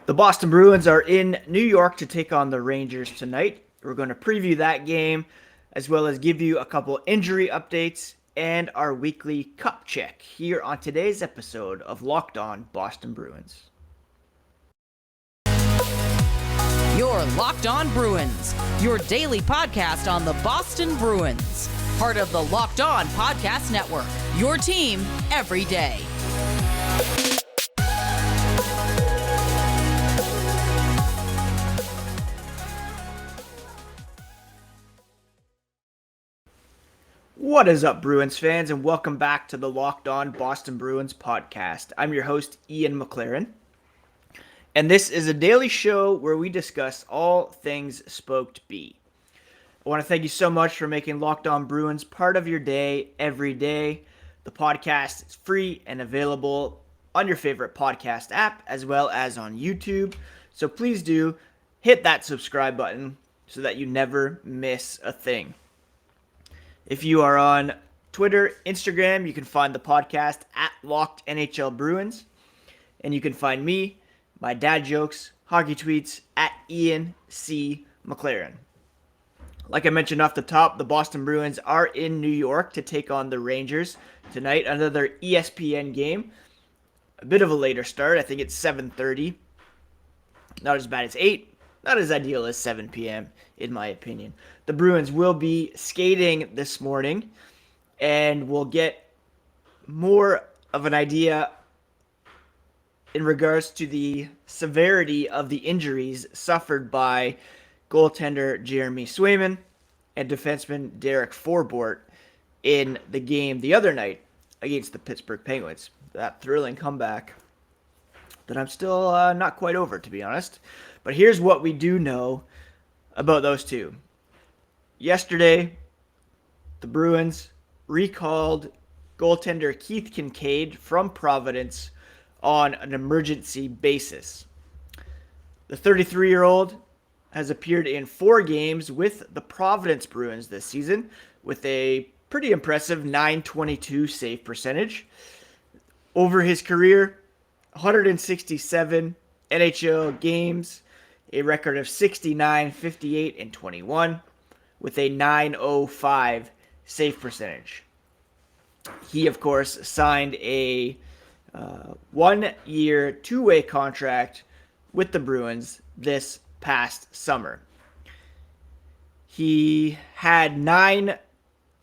The Boston Bruins are in New York to take on the Rangers tonight. We're going to preview that game as well as give you a couple injury updates and our weekly cup check here on today's episode of Locked On Boston Bruins. You're Locked On Bruins, your daily podcast on the Boston Bruins. Part of the Locked On Podcast Network, your team every day. What is up, Bruins fans, and welcome back to the Locked On Boston Bruins podcast. I'm your host, Ian McLaren, and this is a daily show where we discuss all things Spoked B. I want to thank you so much for making Locked On Bruins part of your day every day. The podcast is free and available on your favorite podcast app as well as on YouTube, so please do hit that subscribe button so that you never miss a thing. If you are on Twitter, Instagram, you can find the podcast at Locked NHL Bruins. And you can find me, my dad jokes, hockey tweets at Ian C. McLaren. Like I mentioned off the top, the Boston Bruins are in New York to take on the Rangers tonight. Another ESPN game. A bit of a later start. I think it's 7:30. Not as bad as 8. Not as ideal as 7 p.m., in my opinion. The Bruins will be skating this morning, and we'll get more of an idea in regards to the severity of the injuries suffered by goaltender Jeremy Swayman and defenseman Derek Forbort in the game the other night against the Pittsburgh Penguins. That thrilling comeback that I'm still not quite over, to be honest. But here's what we do know about those two. Yesterday, the Bruins recalled goaltender Keith Kinkaid from Providence on an emergency basis. The 33-year-old has appeared in 4 games with the Providence Bruins this season with a pretty impressive .922 save percentage. Over his career, 167 NHL games, a record of 69, 58, and 21, with a .905 save percentage. He, of course, signed a 1-year, 2-way contract with the Bruins this past summer. He had 9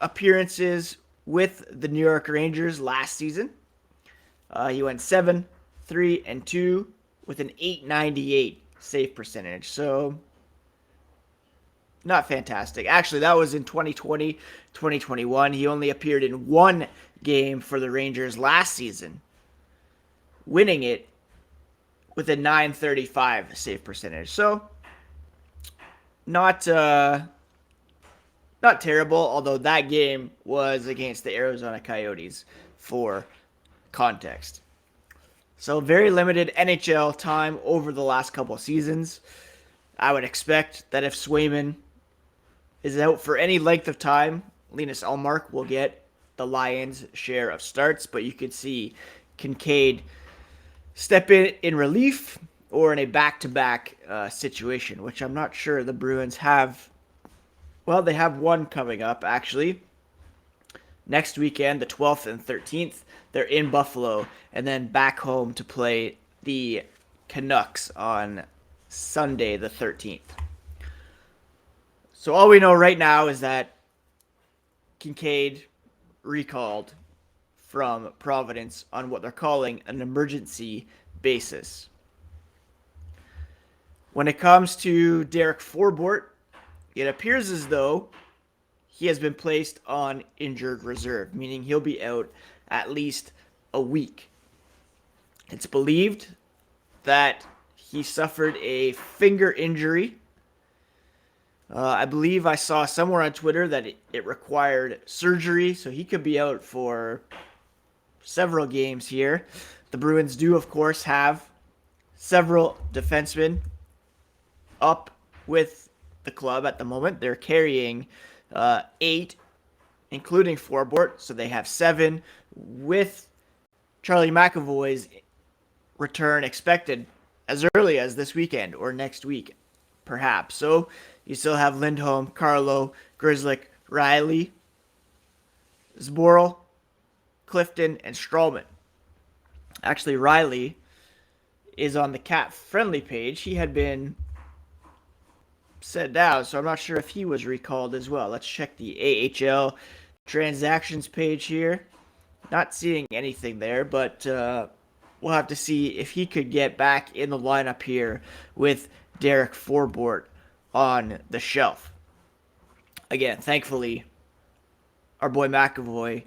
appearances with the New York Rangers last season. He went 7, 3, and 2 with an .898 save percentage. So, not fantastic. Actually, that was in 2020, 2021. He only appeared in 1 game for the Rangers last season, winning it with a .935 save percentage. So, not terrible, although that game was against the Arizona Coyotes for context. So very limited NHL time over the last couple of seasons. I would expect that if Swayman is out for any length of time, Linus Ullmark will get the Lions' share of starts, but you could see Kinkaid step in relief or in a back-to-back situation, which I'm not sure the Bruins have. Well, they have one coming up, actually. Next weekend, the 12th and 13th, they're in Buffalo, and then back home to play the Canucks on Sunday, the 13th. So all we know right now is that Kinkaid recalled from Providence on what they're calling an emergency basis. When it comes to Derek Forbort, it appears as though he has been placed on injured reserve, meaning he'll be out at least a week. It's believed that he suffered a finger injury. I believe I saw somewhere on Twitter that it required surgery, so he could be out for several games here. The Bruins do, of course, have several defensemen up with the club at the moment. They're carrying 8, including Forbort, so they have 7 with Charlie McAvoy's return expected as early as this weekend or next week, perhaps. So you still have Lindholm, Carlo, Grzelcyk, Riley, Zboril, Clifton, and Strawman. Actually, Riley is on the Cat friendly page. He had been set down, so I'm not sure if he was recalled as well. Let's check the AHL transactions page here. Not seeing anything there, but we'll have to see if he could get back in the lineup here with Derek Forbort on the shelf. Again, thankfully, our boy McAvoy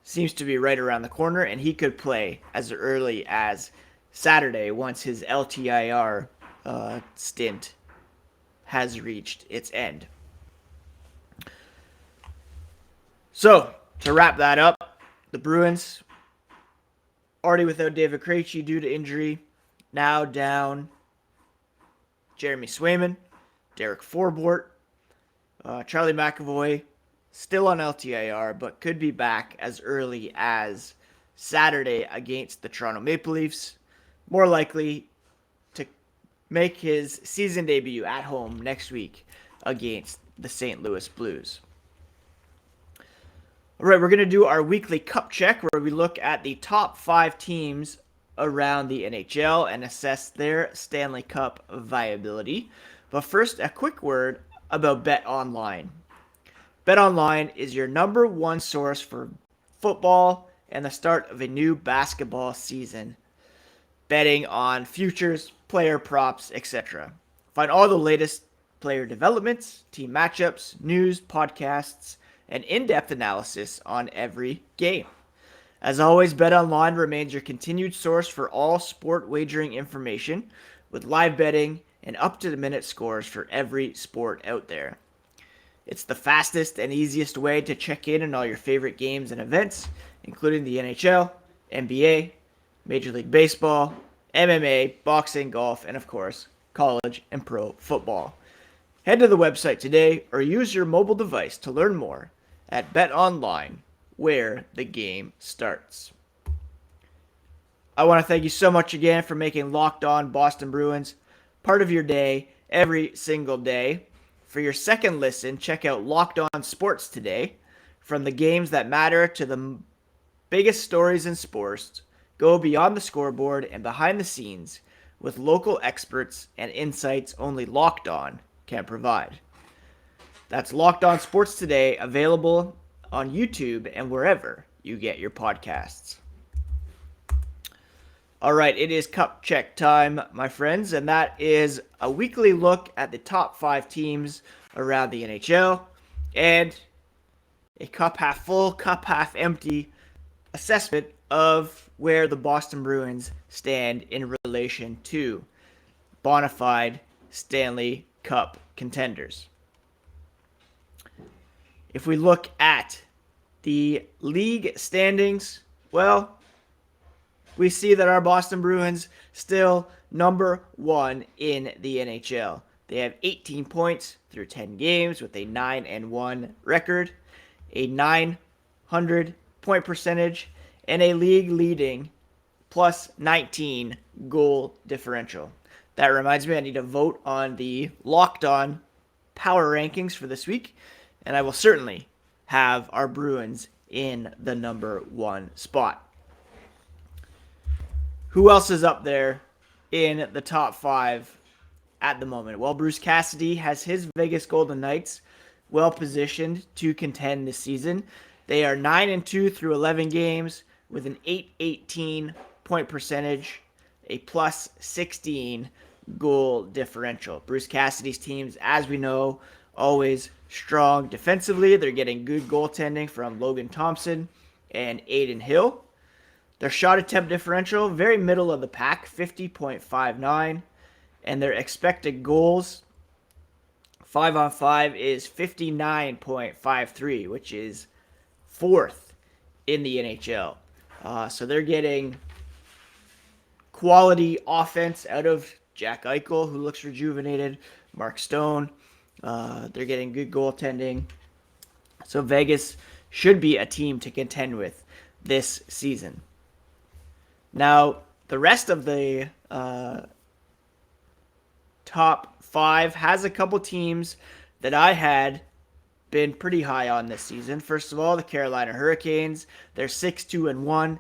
seems to be right around the corner, and he could play as early as Saturday once his LTIR stint has reached its end. So, to wrap that up, the Bruins, already without David Krejci due to injury, now down Jeremy Swayman, Derek Forbort, Charlie McAvoy, still on LTIR, but could be back as early as Saturday against the Toronto Maple Leafs. More likely to make his season debut at home next week against the St. Louis Blues. All right, we're going to do our weekly cup check where we look at the top 5 teams around the NHL and assess their Stanley Cup viability. But first, a quick word about BetOnline. BetOnline is your number one source for football and the start of a new basketball season. Betting on futures, player props, etc. Find all the latest player developments, team matchups, news, podcasts, and in-depth analysis on every game. As always, BetOnline remains your continued source for all sport wagering information with live betting and up-to-the-minute scores for every sport out there. It's the fastest and easiest way to check in on all your favorite games and events, including the NHL, NBA, Major League Baseball, MMA, boxing, golf, and of course, college and pro football. Head to the website today or use your mobile device to learn more at BetOnline, where the game starts. I want to thank you so much again for making Locked On Boston Bruins part of your day every single day. For your second listen, check out Locked On Sports today. From the games that matter to the biggest stories in sports, go beyond the scoreboard and behind the scenes with local experts and insights only Locked On can provide. That's Locked On Sports Today, available on YouTube and wherever you get your podcasts. All right, it is Cup Check time, my friends, and that is a weekly look at the top 5 teams around the NHL and a cup half full, cup half empty assessment of where the Boston Bruins stand in relation to bona fide Stanley Cup contenders. If we look at the league standings, well, we see that our Boston Bruins still number 1 in the NHL. They have 18 points through 10 games with a 9-1 record, a 900 point percentage, and a league-leading plus 19 goal differential. That reminds me, I need to vote on the Locked On power rankings for this week, and I will certainly have our Bruins in the number 1 spot. Who else is up there in the top 5 at the moment? Well, Bruce Cassidy has his Vegas Golden Knights well positioned to contend this season. They are 9-2 through 11 games with an 818 point percentage, a plus 16 goal differential. Bruce Cassidy's teams, as we know, always strong defensively. They're getting good goaltending from Logan Thompson and Aiden Hill. Their shot attempt differential, very middle of the pack, 50.59. And their expected goals, 5-on-5, is 59.53, which is 4th in the NHL. So they're getting quality offense out of Jack Eichel, who looks rejuvenated, Mark Stone. They're getting good goaltending. So Vegas should be a team to contend with this season. Now, the rest of the top 5 has a couple teams that I had been pretty high on this season. First of all, the Carolina Hurricanes. They're 6-2-1.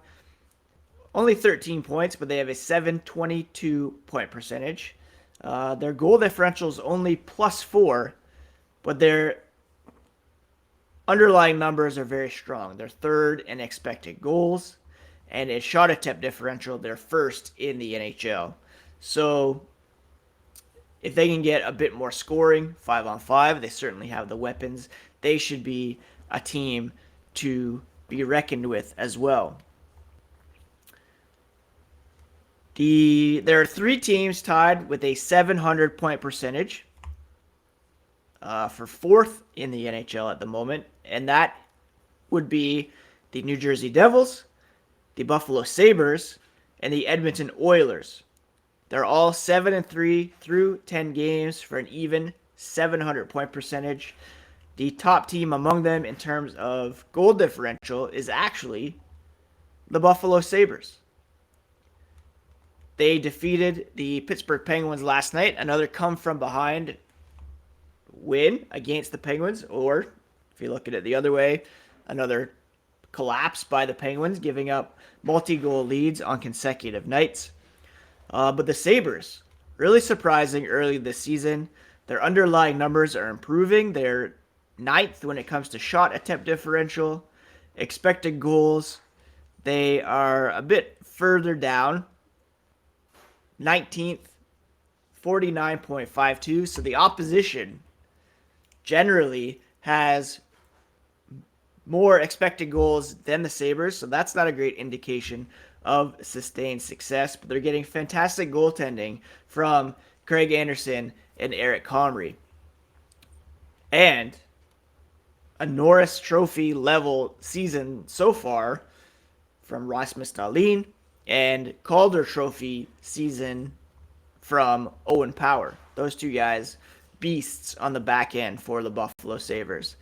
Only 13 points, but they have a 722 point percentage. Their goal differential is only +4, but their underlying numbers are very strong. They're third in expected goals, and in shot attempt differential, they're first in the NHL. So if they can get a bit more scoring, 5-on-5, they certainly have the weapons. They should be a team to be reckoned with as well. There are 3 teams tied with a 700 point percentage for 4th in the NHL at the moment, and that would be the New Jersey Devils, the Buffalo Sabres, and the Edmonton Oilers. They're all 7-3 through 10 games for an even 700 point percentage. The top team among them in terms of goal differential is actually the Buffalo Sabres. They defeated the Pittsburgh Penguins last night, another come-from-behind win against the Penguins, or if you look at it the other way, another collapse by the Penguins, giving up multi-goal leads on consecutive nights. But the Sabres, really surprising early this season. Their underlying numbers are improving. They're 9th when it comes to shot attempt differential. Expected goals, they are a bit further down. 19th, 49.52. So the opposition generally has more expected goals than the Sabres. So that's not a great indication of sustained success. But they're getting fantastic goaltending from Craig Anderson and Eric Comrie. And a Norris Trophy level season so far from Rasmus Dahlin, and Calder Trophy season from Owen Power. Those two guys, beasts on the back end for the Buffalo Sabres.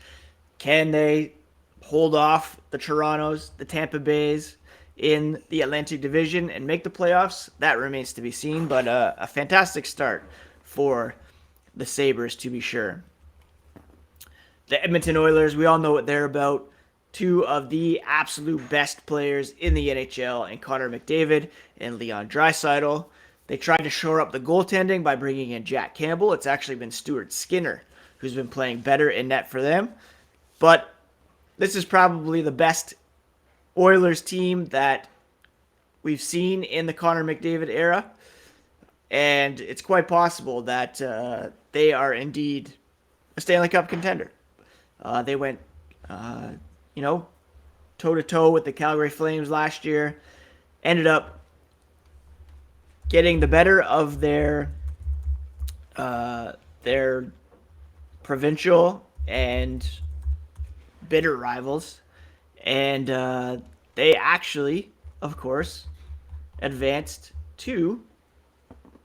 Can they hold off the Torontos, the Tampa Bays in the Atlantic Division and make the playoffs? That remains to be seen, but a fantastic start for the Sabres to be sure. The Edmonton Oilers, we all know what they're about. 2 of the absolute best players in the NHL, and Connor McDavid and Leon Draisaitl. They tried to shore up the goaltending by bringing in Jack Campbell. It's actually been Stuart Skinner who's been playing better in net for them. But this is probably the best Oilers team that we've seen in the Connor McDavid era. And it's quite possible that they are indeed a Stanley Cup contender. They went toe-to-toe with the Calgary Flames last year. Ended up getting the better of their provincial and bitter rivals. And they actually, of course, advanced to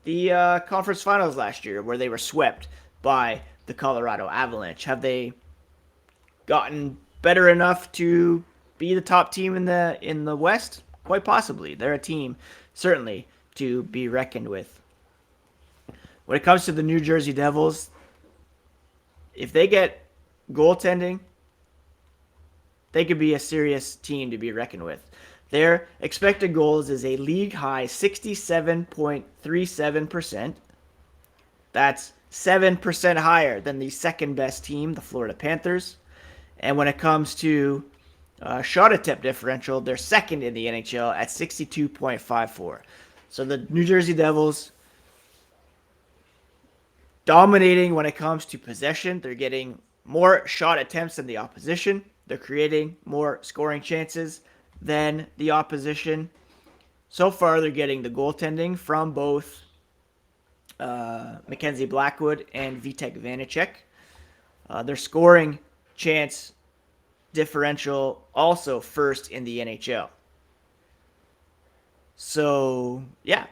the conference finals last year, where they were swept by the Colorado Avalanche. Have they gotten better enough to be the top team in the West? Quite possibly. They're a team, certainly, to be reckoned with. When it comes to the New Jersey Devils, if they get goaltending, they could be a serious team to be reckoned with. Their expected goals is a league-high 67.37%. That's 7% higher than the second-best team, the Florida Panthers. And when it comes to shot attempt differential, they're second in the NHL at 62.54. So the New Jersey Devils dominating when it comes to possession. They're getting more shot attempts than the opposition. They're creating more scoring chances than the opposition. So far, they're getting the goaltending from both Mackenzie Blackwood and Vitek Vanacek. Their scoring chance differential also first in the NHL. So, yeah.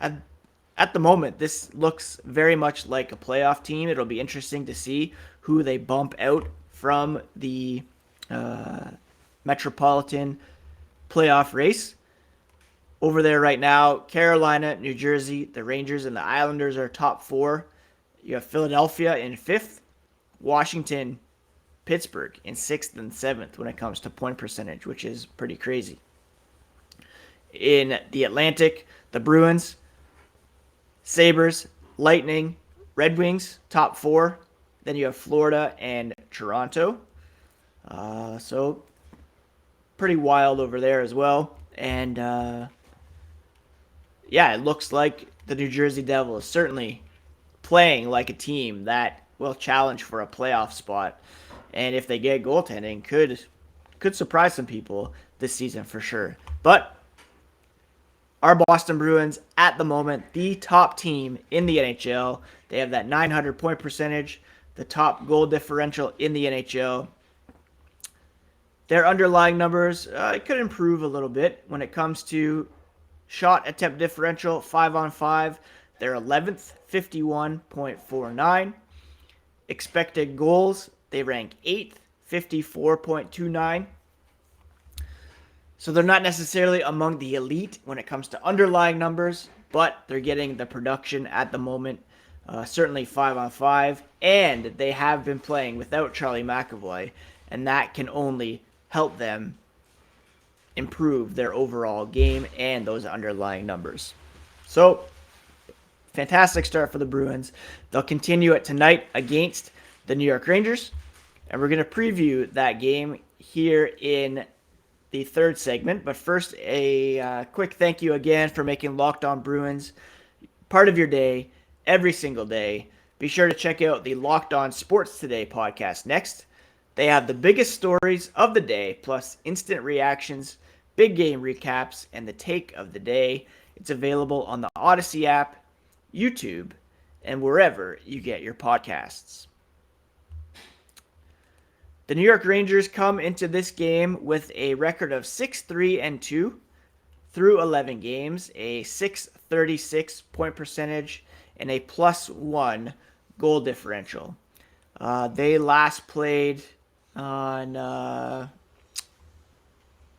At the moment, this looks very much like a playoff team. It'll be interesting to see who they bump out from the Metropolitan playoff race. over there right now. Carolina, New Jersey, the Rangers, and the Islanders are top 4. You have Philadelphia in 5th, Washington, Pittsburgh in 6th and 7th when it comes to point percentage, which is pretty crazy. In the Atlantic, the Bruins, Sabres, Lightning, Red Wings, top 4. Then you have Florida and Toronto. So pretty wild over there as well. And it looks like the New Jersey Devil is certainly playing like a team that will challenge for a playoff spot. And if they get goaltending, could surprise some people this season for sure. But our Boston Bruins, at the moment, the top team in the NHL. They have that 900 point percentage, the top goal differential in the NHL. Their underlying numbers could improve a little bit when it comes to shot attempt differential, 5-on-5. They're 11th, 51.49. Expected goals, they rank 8th, 54.29. So they're not necessarily among the elite when it comes to underlying numbers, but they're getting the production at the moment, certainly 5-on-5, and they have been playing without Charlie McAvoy, and that can only help them improve their overall game and those underlying numbers. So, fantastic start for the Bruins. They'll continue it tonight against the New York Rangers, and we're going to preview that game here in the third segment. But first, a quick thank you again for making Locked On Bruins part of your day every single day. Be sure to check out the Locked On Sports Today podcast next. They have the biggest stories of the day, plus instant reactions, big game recaps, and the take of the day. It's available on the Odyssey app, YouTube, and wherever you get your podcasts. The New York Rangers come into this game with a record of 6-3-2 through 11 games, a .636 point percentage, and a +1 goal differential. They last played on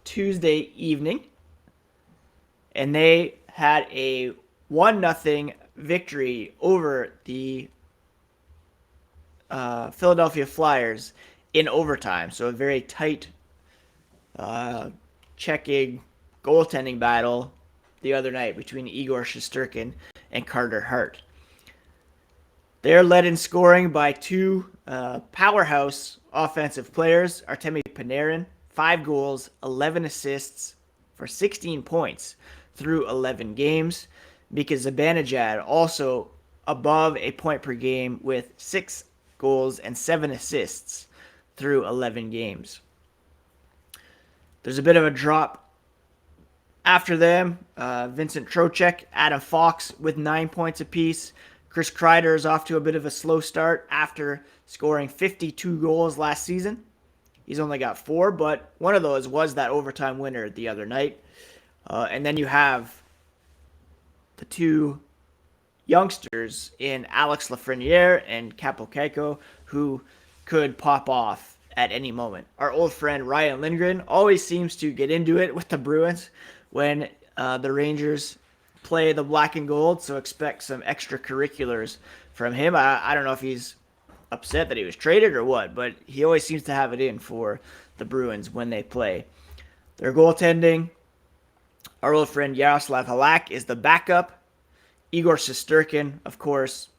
Tuesday evening, and they had a 1-0 victory over the Philadelphia Flyers in overtime. So a very tight checking goaltending battle the other night between Igor Shesterkin and Carter Hart. They're led in scoring by two powerhouse offensive players. Artemi Panarin, 5 goals, 11 assists for 16 points through 11 games. Mika Zibanejad also above a point per game with 6 goals and 7 assists through 11 games. There's a bit of a drop after them. Vincent Trocheck, Adam Fox with 9 points apiece. Chris Kreider is off to a bit of a slow start after scoring 52 goals last season. He's only got 4, but one of those was that overtime winner the other night. And then you have the two youngsters in Alex Lafreniere and Capo Caco, who could pop off at any moment. Our old friend Ryan Lindgren always seems to get into it with the Bruins when the Rangers play the black and gold, so expect some extracurriculars from him. I don't know if he's upset that he was traded or what, but he always seems to have it in for the Bruins when they play. Their goaltending, our old friend Yaroslav Halak is the backup. Igor Shesterkin, of course,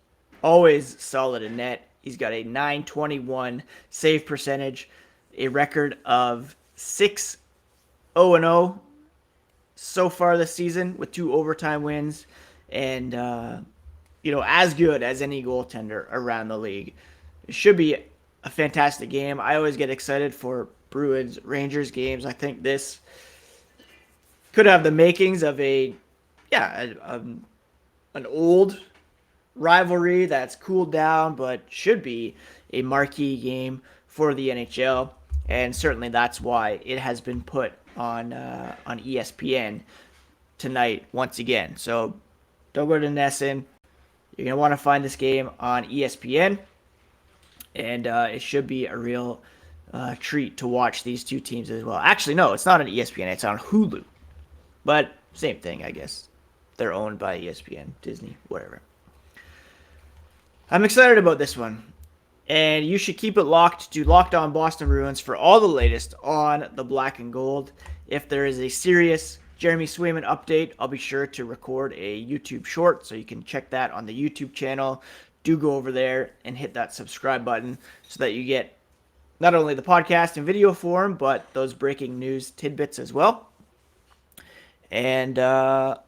always solid in net. He's got a .921 save percentage, a record of 6-0-0 so far this season with 2 overtime wins, and as good as any goaltender around the league. It should be a fantastic game. I always get excited for Bruins-Rangers games. I think this could have the makings of an old rivalry that's cooled down, but should be a marquee game for the NHL, and certainly that's why it has been put on ESPN tonight once again. So don't go to NESN. You're going to want to find this game on ESPN, and it should be a real treat to watch these two teams as well. Actually, no, it's not on ESPN. It's on Hulu. But Same thing, I guess. They're owned by ESPN, Disney, whatever. I'm excited about this one. And you should keep it locked to Locked On Boston Bruins for all the latest on the black and gold. If there is a serious Jeremy Swayman update, I'll be sure to record a YouTube short, so you can check that on the YouTube channel. Do go over there and hit that subscribe button so that you get not only the podcast in video form, but those breaking news tidbits as well. And I'll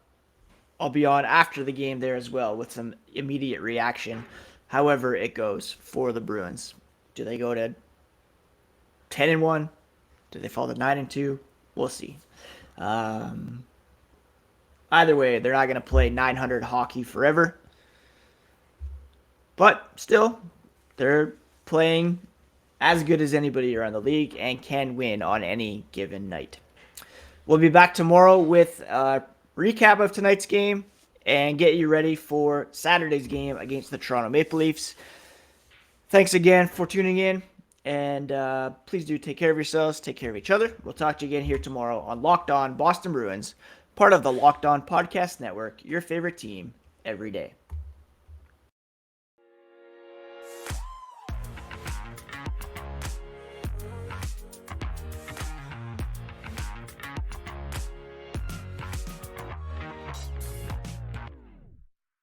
be on after the game there as well with some immediate reaction, however it goes for the Bruins. Do they go to 10-1? Do they fall to 9-2? We'll see. Either way, they're not going to play 900 hockey forever. But still, they're playing as good as anybody around the league and can win on any given night. We'll be back tomorrow with a recap of tonight's game and get you ready for Saturday's game against the Toronto Maple Leafs. Thanks again for tuning in, and please do take care of yourselves, take care of each other. We'll talk to you again here tomorrow on Locked On Boston Bruins, part of the Locked On Podcast Network, your favorite team every day.